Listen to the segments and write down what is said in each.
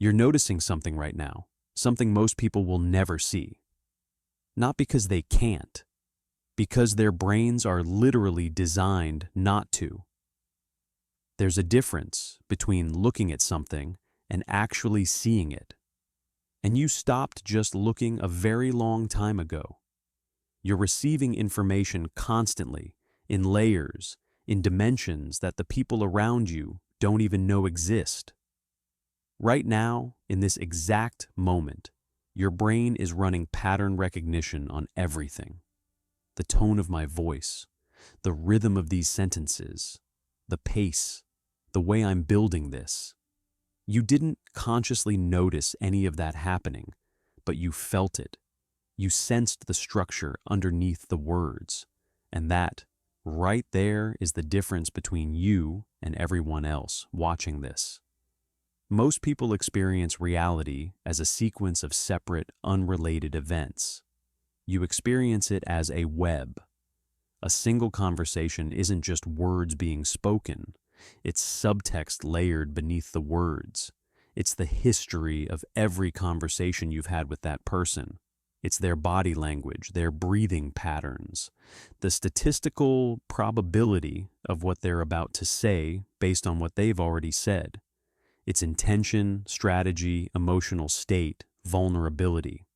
You're noticing something right now, something most people will never see. Not because they can't, because their brains are literally designed not to. There's a difference between looking at something and actually seeing it. And you stopped just looking a very long time ago. You're receiving information constantly, in layers, in dimensions that the people around you don't even know exist. Right now, in this exact moment, your brain is running pattern recognition on everything. The tone of my voice, the rhythm of these sentences, the pace, the way I'm building this. You didn't consciously notice any of that happening, but you felt it. You sensed the structure underneath the words, and that, right there, is the difference between you and everyone else watching this. Most people experience reality as a sequence of separate, unrelated events. You experience it as a web. A single conversation isn't just words being spoken. It's subtext layered beneath the words. It's the history of every conversation you've had with that person. It's their body language, their breathing patterns, the statistical probability of what they're about to say based on what they've already said. It's intention, strategy, emotional state, vulnerability.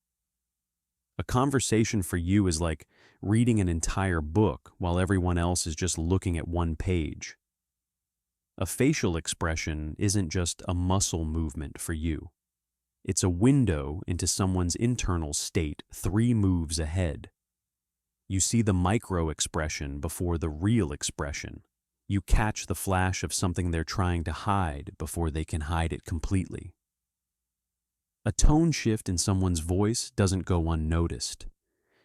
A conversation for you is like reading an entire book while everyone else is just looking at one page. A facial expression isn't just a muscle movement for you. It's a window into someone's internal state 3 moves ahead. You see the micro expression before the real expression. You catch the flash of something they're trying to hide before they can hide it completely. A tone shift in someone's voice doesn't go unnoticed.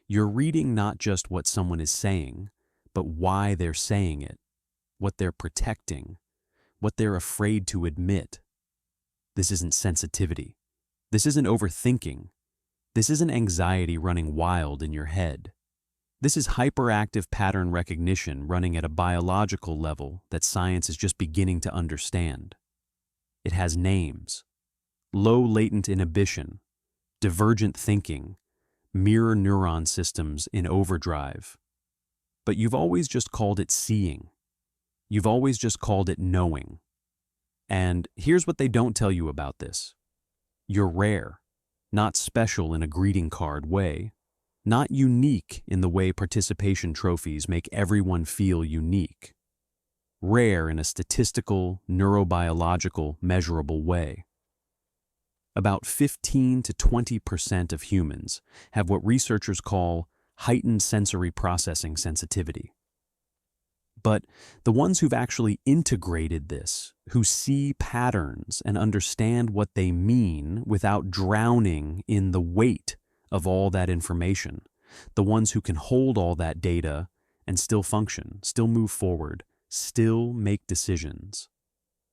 You're reading not just what someone is saying, but why they're saying it, what they're protecting, what they're afraid to admit. This isn't sensitivity. This isn't overthinking. This isn't anxiety running wild in your head. This is hyperactive pattern recognition running at a biological level that science is just beginning to understand. It has names: low latent inhibition, divergent thinking, mirror neuron systems in overdrive. But you've always just called it seeing. You've always just called it knowing. And here's what they don't tell you about this. You're rare, not special in a greeting card way, not unique in the way participation trophies make everyone feel unique. Rare in a statistical, neurobiological, measurable way. About 15 to 20% of humans have what researchers call heightened sensory processing sensitivity. But the ones who've actually integrated this, who see patterns and understand what they mean without drowning in the weight of all that information, the ones who can hold all that data and still function, still move forward, still make decisions,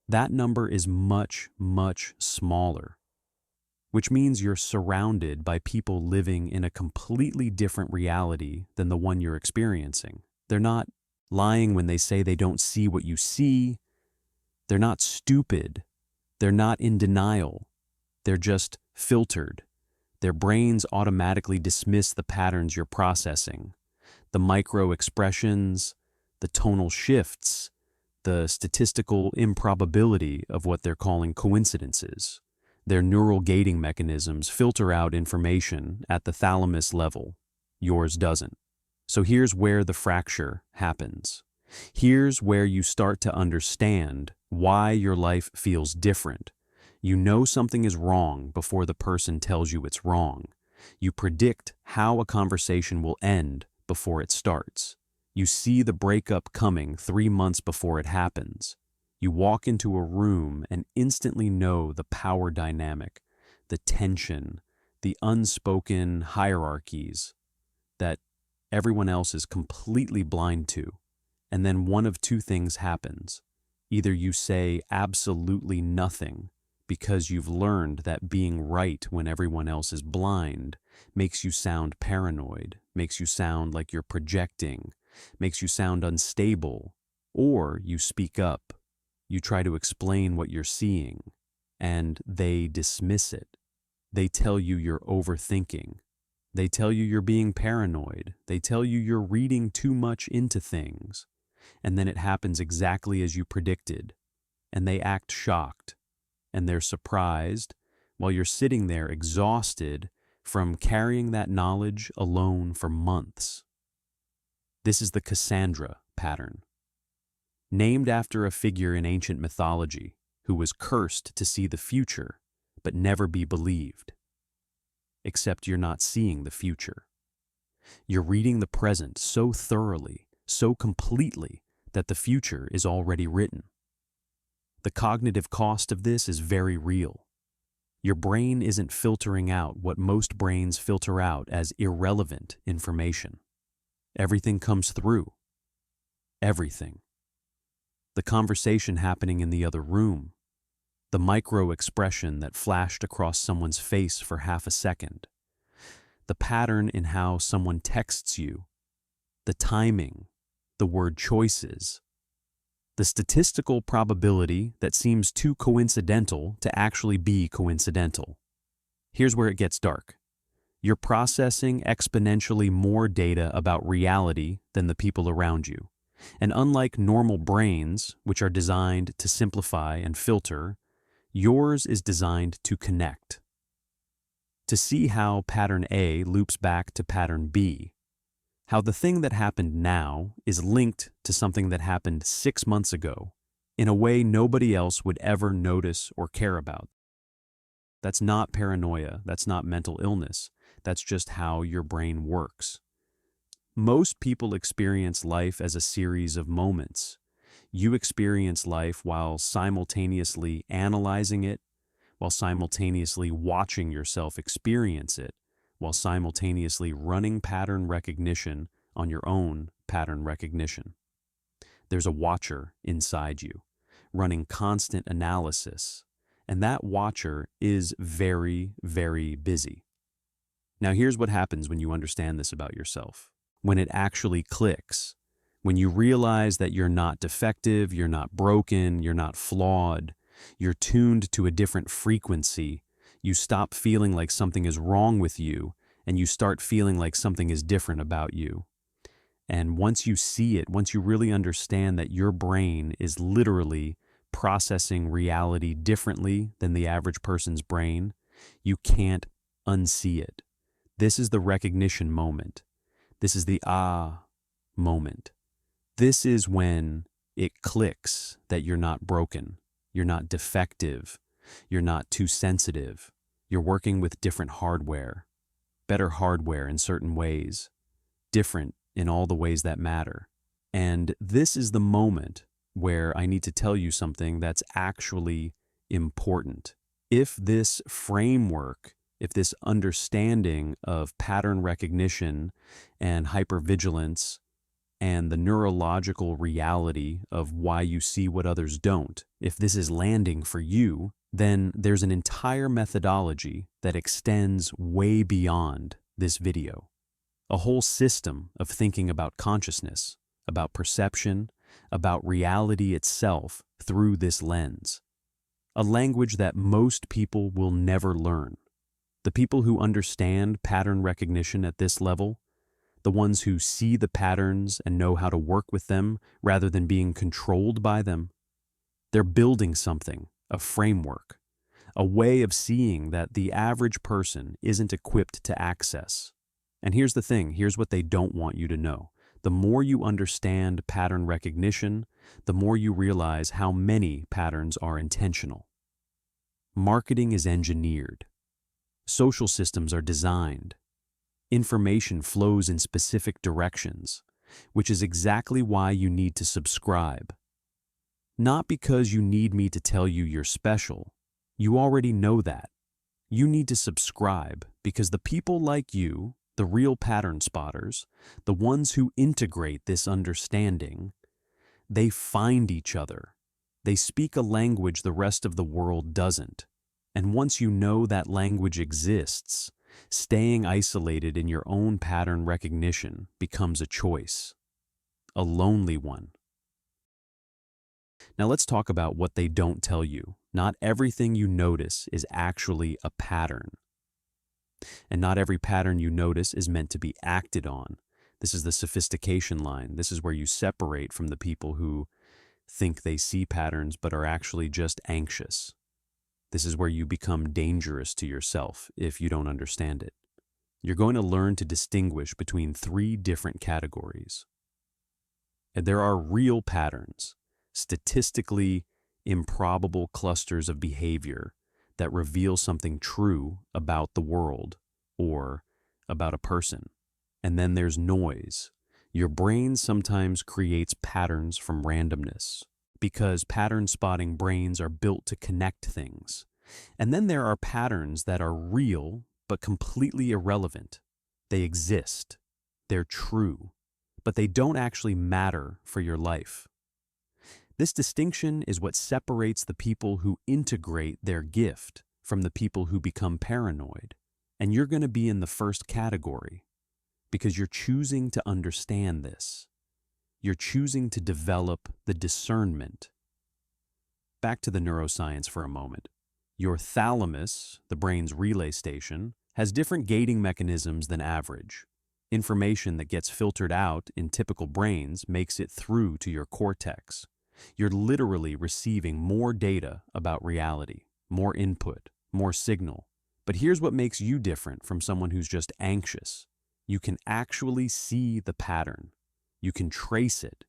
that number is much, much smaller. Which means you're surrounded by people living in a completely different reality than the one you're experiencing. They're not lying when they say they don't see what you see. They're not stupid. They're not in denial. They're just filtered. Their brains automatically dismiss the patterns you're processing, the micro expressions, the tonal shifts, the statistical improbability of what they're calling coincidences. Their neural gating mechanisms filter out information at the thalamus level. Yours doesn't. So here's where the fracture happens. Here's where you start to understand why your life feels different. You know something is wrong before the person tells you it's wrong. You predict how a conversation will end before it starts. You see the breakup coming 3 months before it happens. You walk into a room and instantly know the power dynamic, the tension, the unspoken hierarchies that everyone else is completely blind to. And then one of 2 things happens. Either you say absolutely nothing because you've learned that being right when everyone else is blind makes you sound paranoid, makes you sound like you're projecting, makes you sound unstable, or you speak up. You try to explain what you're seeing. and they dismiss it. They tell you you're overthinking. They tell you you're being paranoid. They tell you you're reading too much into things. And then it happens exactly as you predicted. And they act shocked. And they're surprised while you're sitting there exhausted from carrying that knowledge alone for months. This is the Cassandra pattern, named after a figure in ancient mythology who was cursed to see the future but never be believed. Except you're not seeing the future. You're reading the present so thoroughly, so completely, that the future is already written. The cognitive cost of this is very real. Your brain isn't filtering out what most brains filter out as irrelevant information. Everything comes through. Everything. The conversation happening in the other room, the micro expression that flashed across someone's face for half a second, the pattern in how someone texts you, the timing, the word choices, the statistical probability that seems too coincidental to actually be coincidental. Here's where it gets dark. You're processing exponentially more data about reality than the people around you. And unlike normal brains, which are designed to simplify and filter, yours is designed to connect. To see how pattern A loops back to pattern B, how the thing that happened now is linked to something that happened 6 months ago in a way nobody else would ever notice or care about. That's not paranoia, that's not mental illness, that's just how your brain works. Most people experience life as a series of moments. You experience life while simultaneously analyzing it, while simultaneously watching yourself experience it, while simultaneously running pattern recognition on your own pattern recognition. There's a watcher inside you, running constant analysis, and that watcher is very, very busy. Now here's what happens when you understand this about yourself. When it actually clicks, when you realize that you're not defective, you're not broken, you're not flawed, you're tuned to a different frequency, you stop feeling like something is wrong with you, and you start feeling like something is different about you. And once you see it, once you really understand that your brain is literally processing reality differently than the average person's brain, you can't unsee it. This is the recognition moment. This is the moment. This is when it clicks that you're not broken, you're not defective, you're not too sensitive, you're working with different hardware, better hardware in certain ways, different in all the ways that matter. And this is the moment where I need to tell you something that's actually important. If this framework, if this understanding of pattern recognition and hypervigilance and the neurological reality of why you see what others don't, if this is landing for you, then there's an entire methodology that extends way beyond this video. A whole system of thinking about consciousness, about perception, about reality itself through this lens. A language that most people will never learn. The people who understand pattern recognition at this level, the ones who see the patterns and know how to work with them rather than being controlled by them, they're building something, a framework, a way of seeing that the average person isn't equipped to access. And here's the thing, here's what they don't want you to know. The more you understand pattern recognition, the more you realize how many patterns are intentional. Marketing is engineered. Social systems are designed. Information flows in specific directions, which is exactly why you need to subscribe. Not because you need me to tell you you're special. You already know that. You need to subscribe because the people like you, the real pattern spotters, the ones who integrate this understanding, they find each other. They speak a language the rest of the world doesn't. And once you know that language exists, staying isolated in your own pattern recognition becomes a choice, a lonely one. Now let's talk about what they don't tell you, Not everything you notice is actually a pattern. And not every pattern you notice is meant to be acted on. This is the sophistication line. This is where you separate from the people who think they see patterns but are actually just anxious. This is where you become dangerous to yourself if you don't understand it. You're going to learn to distinguish between 3 different categories. And there are real patterns, statistically improbable clusters of behavior that reveal something true about the world or about a person. And then there's noise. Your brain sometimes creates patterns from randomness because pattern spotting brains are built to connect things. And then there are patterns that are real but completely irrelevant. They exist, they're true, but they don't actually matter for your life. This distinction is what separates the people who integrate their gift from the people who become paranoid. And you're going to be in the first category because you're choosing to understand this. You're choosing to develop the discernment. Back to the neuroscience for a moment. Your thalamus, the brain's relay station, has different gating mechanisms than average. Information that gets filtered out in typical brains makes it through to your cortex. You're literally receiving more data about reality, more input, more signal. But here's what makes you different from someone who's just anxious. You can actually see the pattern. You can trace it.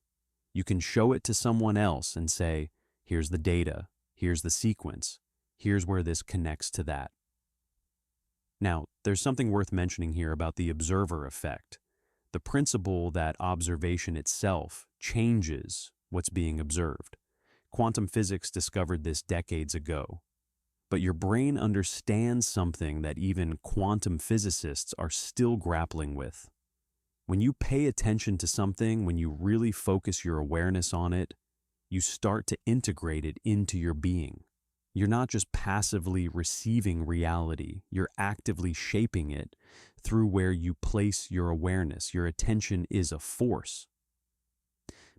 You can show it to someone else and say, here's the data, here's the sequence, here's where this connects to that. Now, there's something worth mentioning here about the observer effect, the principle that observation itself changes what's being observed. Quantum physics discovered this decades ago. But your brain understands something that even quantum physicists are still grappling with. When you pay attention to something, when you really focus your awareness on it, you start to integrate it into your being. You're not just passively receiving reality, you're actively shaping it through where you place your awareness. Your attention is a force.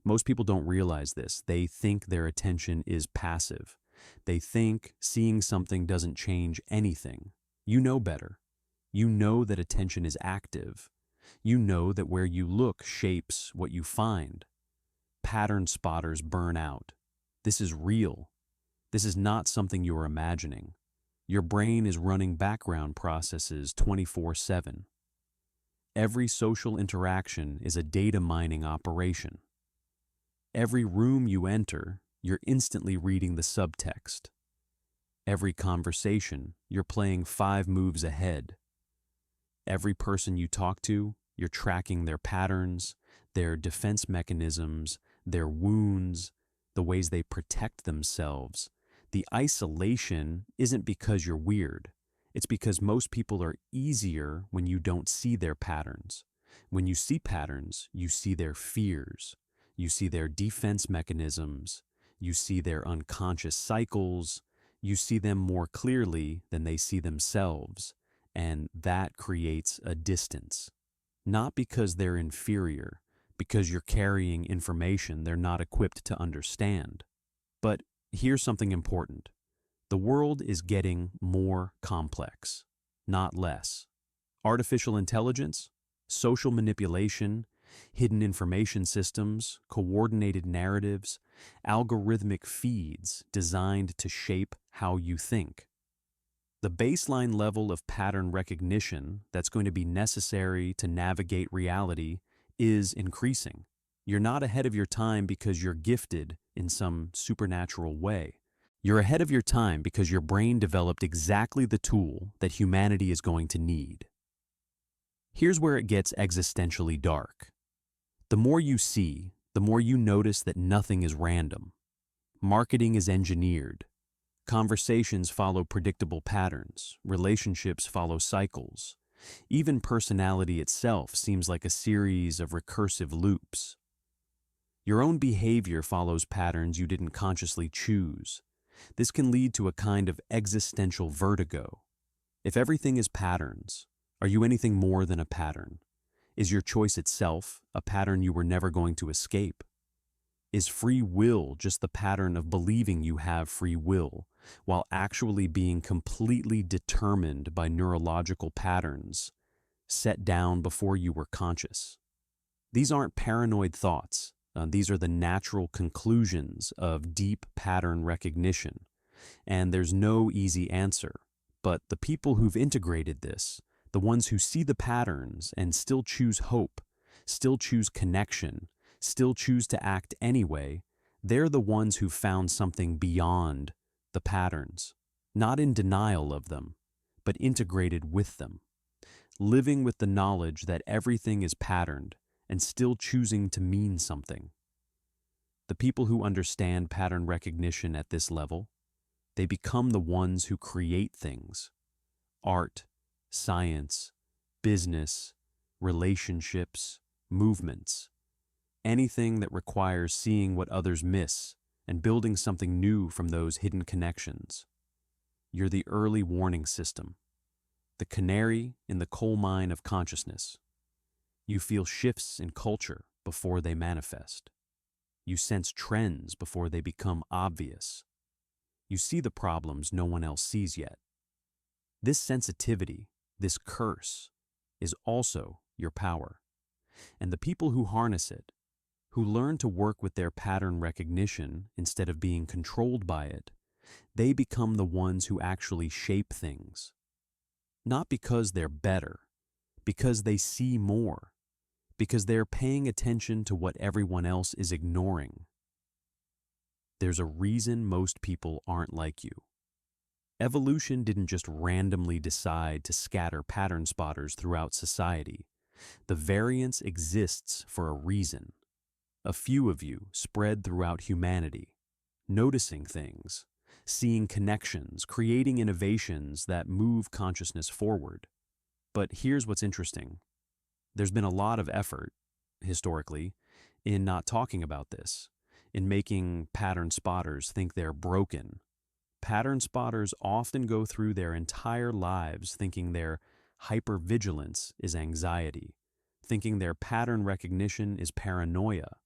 Most people don't realize this. They think their attention is passive. They think seeing something doesn't change anything. You know better. You know that attention is active. You know that where you look shapes what you find. Pattern spotters burn out. This is real. This is not something you're imagining. Your brain is running background processes 24/7. Every social interaction is a data mining operation. Every room you enter, you're instantly reading the subtext. Every conversation, you're playing 5 moves ahead. Every person you talk to, you're tracking their patterns, their defense mechanisms, their wounds, the ways they protect themselves. The isolation isn't because you're weird. It's because most people are easier when you don't see their patterns. When you see patterns, you see their fears. You see their defense mechanisms. You see their unconscious cycles. You see them more clearly than they see themselves. And that creates a distance. Not because they're inferior, because you're carrying information they're not equipped to understand. But here's something important. The world is getting more complex, not less. Artificial intelligence, social manipulation, hidden information systems, coordinated narratives, algorithmic feeds designed to shape how you think. The baseline level of pattern recognition that's going to be necessary to navigate reality is increasing. You're not ahead of your time because you're gifted in some supernatural way. You're ahead of your time because your brain developed exactly the tool that humanity is going to need. Here's where it gets existentially dark. The more you see, the more you notice that nothing is random. Marketing is engineered. Conversations follow predictable patterns. Relationships follow cycles. Even personality itself seems like a series of recursive loops. Your own behavior follows patterns you didn't consciously choose. This can lead to a kind of existential vertigo. If everything is patterns, are you anything more than a pattern? Is your choice itself a pattern you were never going to escape? Is free will just the pattern of believing you have free will, while actually being completely determined by neurological patterns set down before you were conscious? These aren't paranoid thoughts. These are the natural conclusions of deep pattern recognition. And there's no easy answer. But the people who've integrated this, the ones who see the patterns and still choose hope, still choose connection, still choose to act anyway, they're the ones who found something beyond the patterns, not in denial of them, but integrated with them, living with the knowledge that everything is patterned and still choosing to mean something. The people who understand pattern recognition at this level, they become the ones who create things: art, science, business, relationships, movements, anything that requires seeing what others miss and building something new from those hidden connections. You're the early warning system, the canary in the coal mine of consciousness. You feel shifts in culture before they manifest. You sense trends before they become obvious. You see the problems no one else sees yet. This sensitivity, this curse, is also your power. And the people who harness it, who learn to work with their pattern recognition instead of being controlled by it, they become the ones who actually shape things. Not because they're better, because they see more, because they're paying attention to what everyone else is ignoring. There's a reason most people aren't like you. Evolution didn't just randomly decide to scatter pattern spotters throughout society. The variance exists for a reason. A few of you spread throughout humanity, noticing things, seeing connections, creating innovations that move consciousness forward. But here's what's interesting. There's been a lot of effort, historically, in not talking about this, in making pattern spotters think they're broken. Pattern spotters often go through their entire lives thinking their hypervigilance is anxiety, thinking their pattern recognition is paranoia,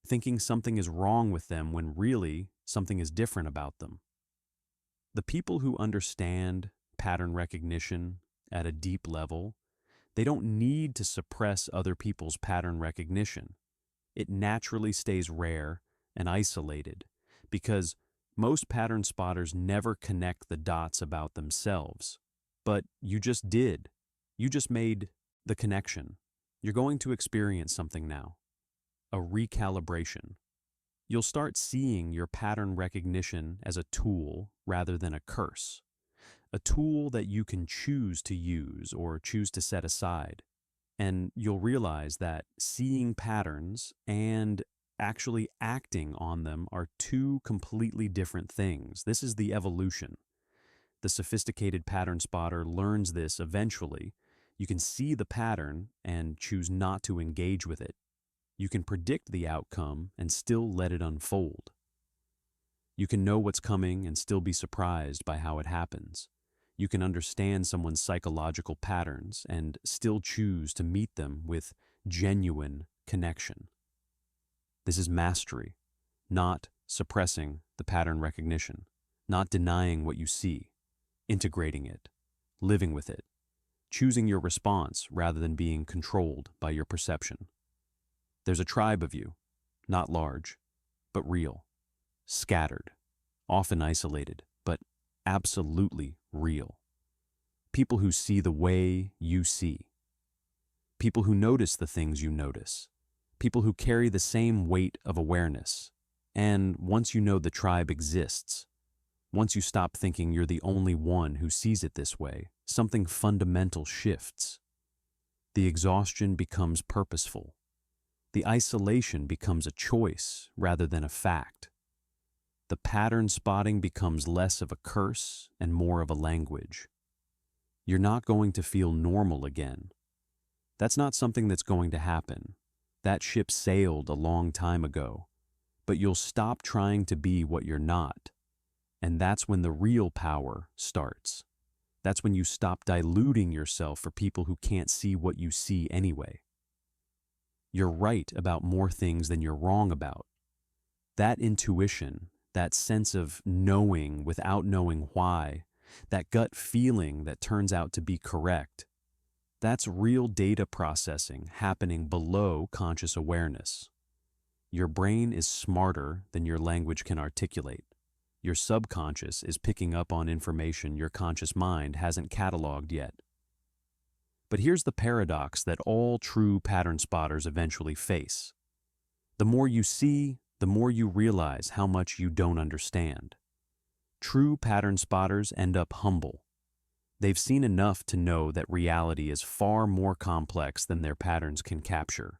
thinking something is wrong with them when really something is different about them. The people who understand pattern recognition at a deep level, they don't need to suppress other people's pattern recognition. It naturally stays rare and isolated because most pattern spotters never connect the dots about themselves. But you just did. You just made the connection. You're going to experience something now. A recalibration. You'll start seeing your pattern recognition as a tool rather than a curse. A tool that you can choose to use or choose to set aside. And you'll realize that seeing patterns and actually acting on them are two completely different things. This is the evolution. The sophisticated pattern spotter learns this eventually. You can see the pattern and choose not to engage with it. You can predict the outcome and still let it unfold. You can know what's coming and still be surprised by how it happens. You can understand someone's psychological patterns and still choose to meet them with genuine connection. This is mastery, not suppressing the pattern recognition, not denying what you see, integrating it, living with it, choosing your response rather than being controlled by your perception. There's a tribe of you, not large, but real, scattered, often isolated, but absolutely real. People who see the way you see. People who notice the things you notice. People who carry the same weight of awareness. And once you know the tribe exists, once you stop thinking you're the only one who sees it this way, something fundamental shifts. The exhaustion becomes purposeful. The isolation becomes a choice rather than a fact. The pattern spotting becomes less of a curse and more of a language. You're not going to feel normal again. That's not something that's going to happen. That ship sailed a long time ago. But you'll stop trying to be what you're not. And that's when the real power starts. That's when you stop diluting yourself for people who can't see what you see anyway. You're right about more things than you're wrong about. That intuition, that sense of knowing without knowing why, that gut feeling that turns out to be correct, that's real data processing happening below conscious awareness. Your brain is smarter than your language can articulate. Your subconscious is picking up on information your conscious mind hasn't cataloged yet. But here's the paradox that all true pattern spotters eventually face. The more you see, the more you realize how much you don't understand. True pattern spotters end up humble. They've seen enough to know that reality is far more complex than their patterns can capture.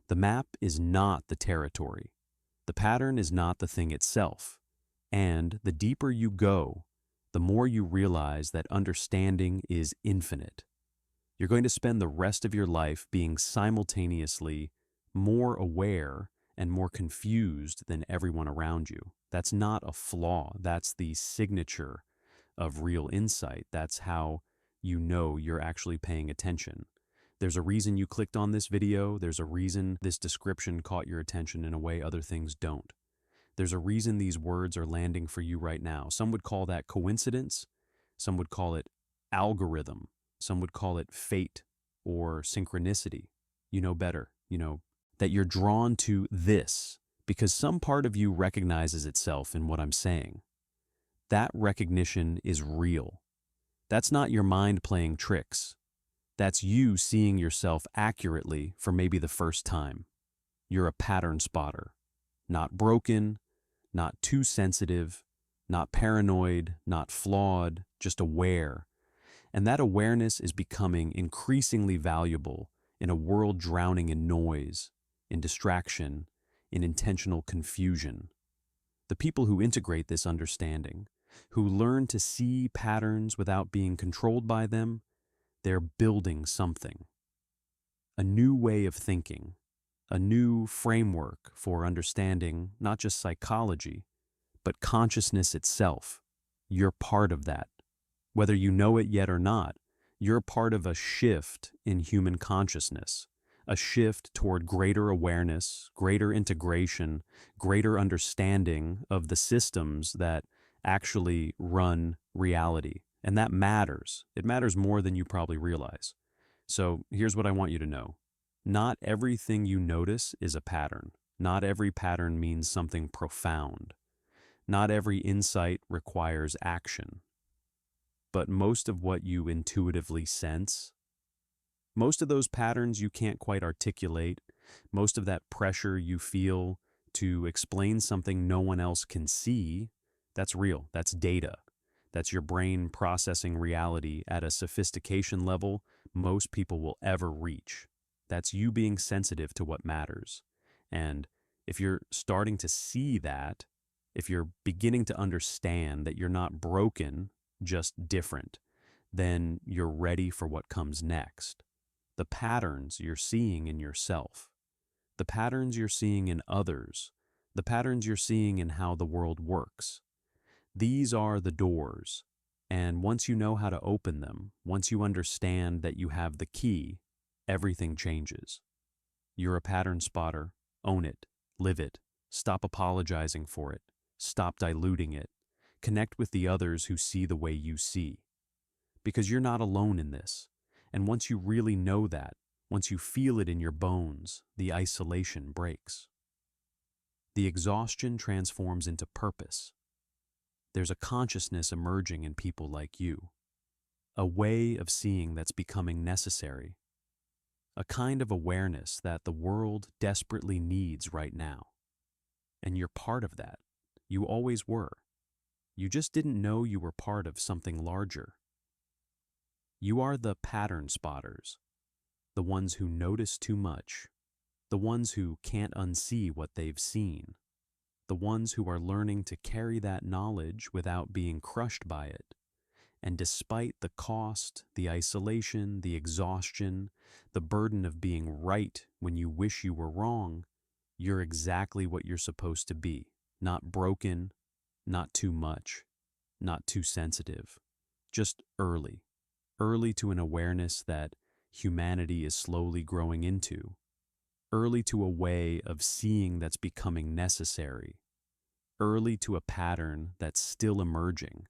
The map is not the territory. The pattern is not the thing itself. And the deeper you go, the more you realize that understanding is infinite. You're going to spend the rest of your life being simultaneously more aware and more confused than everyone around you. That's not a flaw. That's the signature of real insight. That's how you know you're actually paying attention. There's a reason you clicked on this video. There's a reason this description caught your attention in a way other things don't. There's a reason these words are landing for you right now. Some would call that coincidence. Some would call it algorithm. Some would call it fate or synchronicity. You know better. You know that you're drawn to this because some part of you recognizes itself in what I'm saying. That recognition is real. That's not your mind playing tricks. That's you seeing yourself accurately for maybe the first time. You're a pattern spotter. Not broken, not too sensitive, not paranoid, not flawed, just aware. And that awareness is becoming increasingly valuable in a world drowning in noise, in distraction, in intentional confusion. The people who integrate this understanding, who learn to see patterns without being controlled by them, they're building something. A new way of thinking, a new framework for understanding not just psychology, but consciousness itself. You're part of that. Whether you know it yet or not, you're part of a shift in human consciousness, a shift toward greater awareness, greater integration, greater understanding of the systems that actually run reality. And that matters. It matters more than you probably realize. So here's what I want you to know. Not everything you notice is a pattern. Not every pattern means something profound. Not every insight requires action. But most of what you intuitively sense, most of those patterns you can't quite articulate, most of that pressure you feel to explain something no one else can see, that's real. That's data. That's your brain processing reality at a sophistication level most people will ever reach. That's you being sensitive to what matters. And if you're starting to see that, if you're beginning to understand that you're not broken, just different, then you're ready for what comes next. The patterns you're seeing in yourself, the patterns you're seeing in others, the patterns you're seeing in how the world works. These are the doors, and once you know how to open them, once you understand that you have the key, everything changes. You're a pattern spotter. Own it. Live it. Stop apologizing for it. Stop diluting it. Connect with the others who see the way you see. Because you're not alone in this. And once you really know that, once you feel it in your bones, the isolation breaks. The exhaustion transforms into purpose. There's a consciousness emerging in people like you, a way of seeing that's becoming necessary, a kind of awareness that the world desperately needs right now. And you're part of that. You always were. You just didn't know you were part of something larger. You are the pattern spotters, the ones who notice too much, the ones who can't unsee what they've seen, the ones who are learning to carry that knowledge without being crushed by it. And despite the cost, the isolation, the exhaustion, the burden of being right when you wish you were wrong, you're exactly what you're supposed to be. Not broken, not too much, not too sensitive. Just early to an awareness that humanity is slowly growing into. Early to a way of seeing that's becoming necessary. early to a pattern that's still emerging.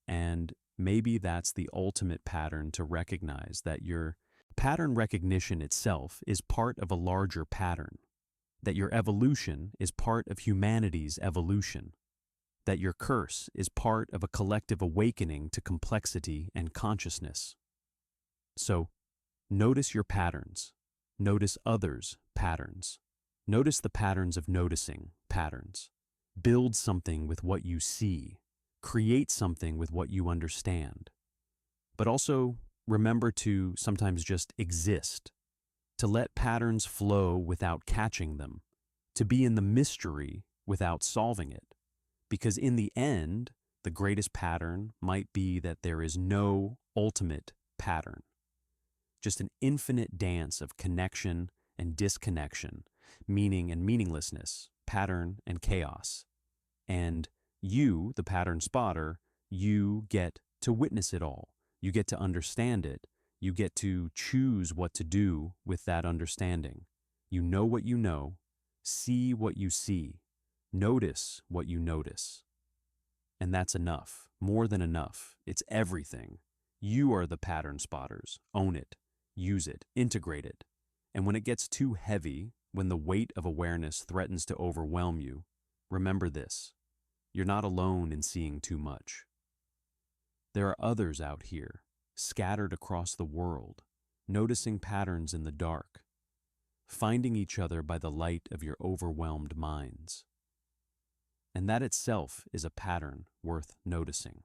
And maybe that's the ultimate pattern to recognize, that your pattern recognition itself is part of a larger pattern, that your evolution is part of humanity's evolution, that your curse is part of a collective awakening to complexity and consciousness. So, notice your patterns. Notice others' patterns. Notice the patterns of noticing patterns. Build something with what you see. Create something with what you understand. But also remember to sometimes just exist, to let patterns flow without catching them, to be in the mystery without solving it. Because in the end, the greatest pattern might be that there is no ultimate pattern, just an infinite dance of connection and disconnection, meaning and meaninglessness, pattern and chaos. And you, the pattern spotter, you get to witness it all. You get to understand it. You get to choose what to do with that understanding. You know what you know, see what you see, notice what you notice. And that's enough, more than enough. It's everything. You are the pattern spotters. Own it, use it, integrate it. And when it gets too heavy, when the weight of awareness threatens to overwhelm you, remember this: you're not alone in seeing too much. There are others out here, scattered across the world, noticing patterns in the dark, finding each other by the light of your overwhelmed minds. And that itself is a pattern worth noticing.